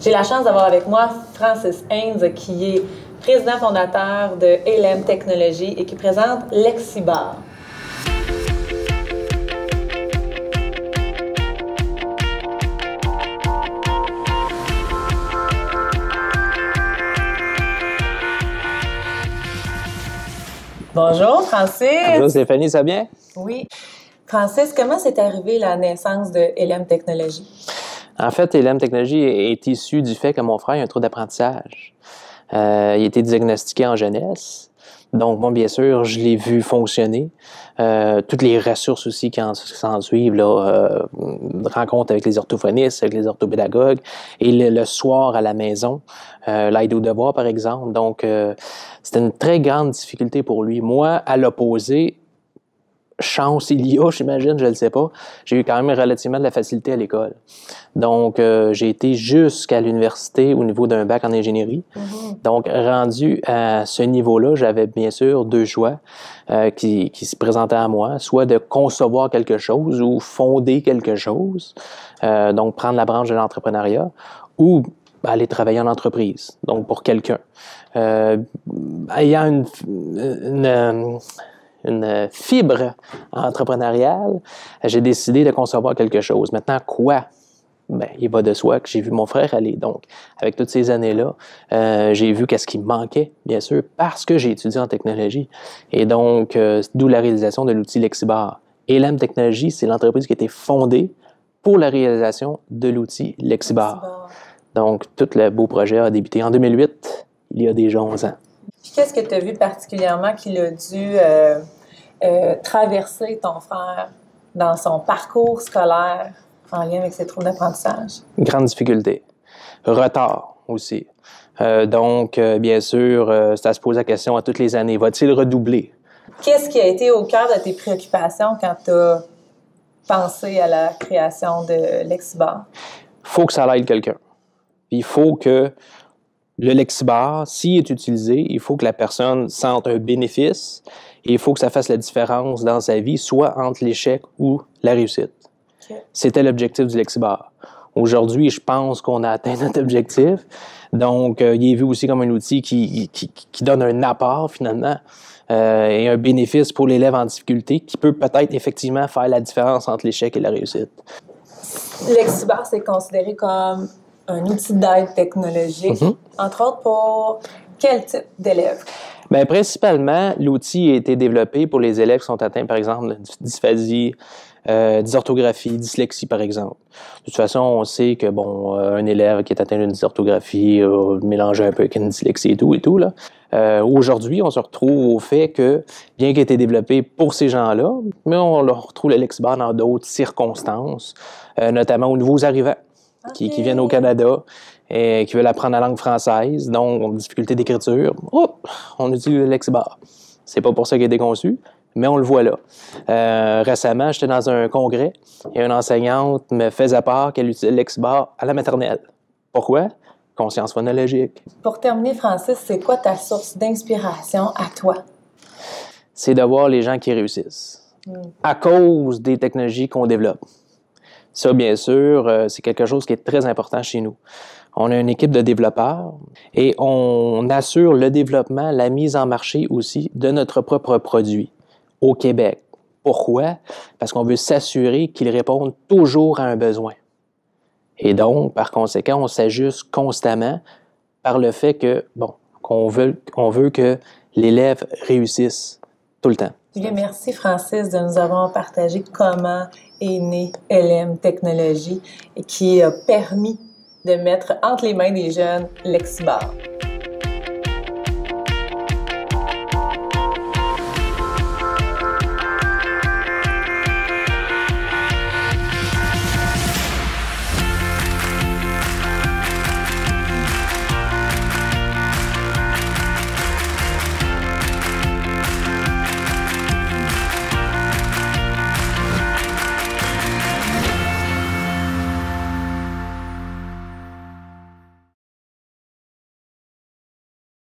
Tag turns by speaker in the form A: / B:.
A: J'ai la chance d'avoir avec moi Francis Haynes, qui est président fondateur de LM Technologies et qui présente Lexibar. Bonjour Francis.
B: Bonjour Stéphanie, ça va bien?
A: Oui. Francis, comment s'est arrivée la naissance de LM Technologies?
B: En fait, LM Technologies est issu du fait que mon frère a un trouble d'apprentissage. Il a été diagnostiqué en jeunesse. Donc, bon, bien sûr, je l'ai vu fonctionner. Toutes les ressources aussi qui s'en suivent, rencontres avec les orthophonistes, avec les orthopédagogues, et le soir à la maison, l'aide aux devoirs, par exemple. Donc, c'était une très grande difficulté pour lui. Moi, à l'opposé, chance il y a, j'imagine, je ne le sais pas, j'ai eu quand même relativement de la facilité à l'école. Donc, j'ai été jusqu'à l'université au niveau d'un bac en ingénierie. Donc, rendu à ce niveau-là, j'avais bien sûr deux choix qui se présentaient à moi, soit de concevoir quelque chose ou fonder quelque chose, donc prendre la branche de l'entrepreneuriat, ou aller travailler en entreprise, donc pour quelqu'un. Ayant une fibre entrepreneuriale, j'ai décidé de concevoir quelque chose. Maintenant, quoi? Ben, il va de soi que j'ai vu mon frère aller. Donc, avec toutes ces années-là, j'ai vu qu'est-ce qui me manquait, bien sûr, parce que j'ai étudié en technologie. Et donc, d'où la réalisation de l'outil Lexibar. LM Technologies, c'est l'entreprise qui a été fondée pour la réalisation de l'outil Lexibar. Donc, tout le beau projet a débuté en 2008, il y a déjà 11 ans.
A: Puis qu'est-ce que tu as vu particulièrement qu'il a dû traverser ton frère dans son parcours scolaire en lien avec ses troubles d'apprentissage?
B: Grande difficulté. Retard aussi. Donc, bien sûr, ça se pose la question à toutes les années. Va-t-il redoubler?
A: Qu'est-ce qui a été au cœur de tes préoccupations quand tu as pensé à la création de Lexibar?
B: Il faut que ça aide quelqu'un. Il faut que le Lexibar, s'il est utilisé, il faut que la personne sente un bénéfice et il faut que ça fasse la différence dans sa vie, soit entre l'échec ou la réussite. Okay. C'était l'objectif du Lexibar. Aujourd'hui, je pense qu'on a atteint notre objectif. Donc, il est vu aussi comme un outil qui donne un apport, finalement, et un bénéfice pour l'élève en difficulté qui peut peut-être effectivement faire la différence entre l'échec et la réussite.
A: Lexibar, c'est considéré comme un outil d'aide technologique, entre autres pour quel type d'élèves?
B: Bien, principalement, l'outil a été développé pour les élèves qui sont atteints, par exemple, de dysphasie, dysorthographie, dyslexie, par exemple. De toute façon, on sait que, bon, un élève qui est atteint d'une dysorthographie mélange un peu avec une dyslexie et tout, là. Aujourd'hui, on se retrouve au fait que, bien qu'il ait été développé pour ces gens-là, mais on leur retrouve le Lexibar dans d'autres circonstances, notamment aux nouveaux arrivants. Qui viennent au Canada et qui veulent apprendre la langue française, donc difficulté d'écriture, on utilise le Lexibar. C'est pas pour ça qu'il a été conçu, mais on le voit là. Récemment, j'étais dans un congrès et une enseignante me faisait part qu'elle utilisait le Lexibar à la maternelle. Pourquoi? Conscience phonologique.
A: Pour terminer, Francis, c'est quoi ta source d'inspiration à toi?
B: C'est de voir les gens qui réussissent à cause des technologies qu'on développe. Ça, bien sûr, c'est quelque chose qui est très important chez nous. On a une équipe de développeurs et on assure le développement, la mise en marché aussi de notre propre produit au Québec. Pourquoi? Parce qu'on veut s'assurer qu'il réponde toujours à un besoin. Et donc, par conséquent, on s'ajuste constamment par le fait que, bon, qu'on veut que l'élève réussisse tout le temps.
A: Bien, merci Francis de nous avoir partagé comment est né LM Technologies et qui a permis de mettre entre les mains des jeunes Lexibar.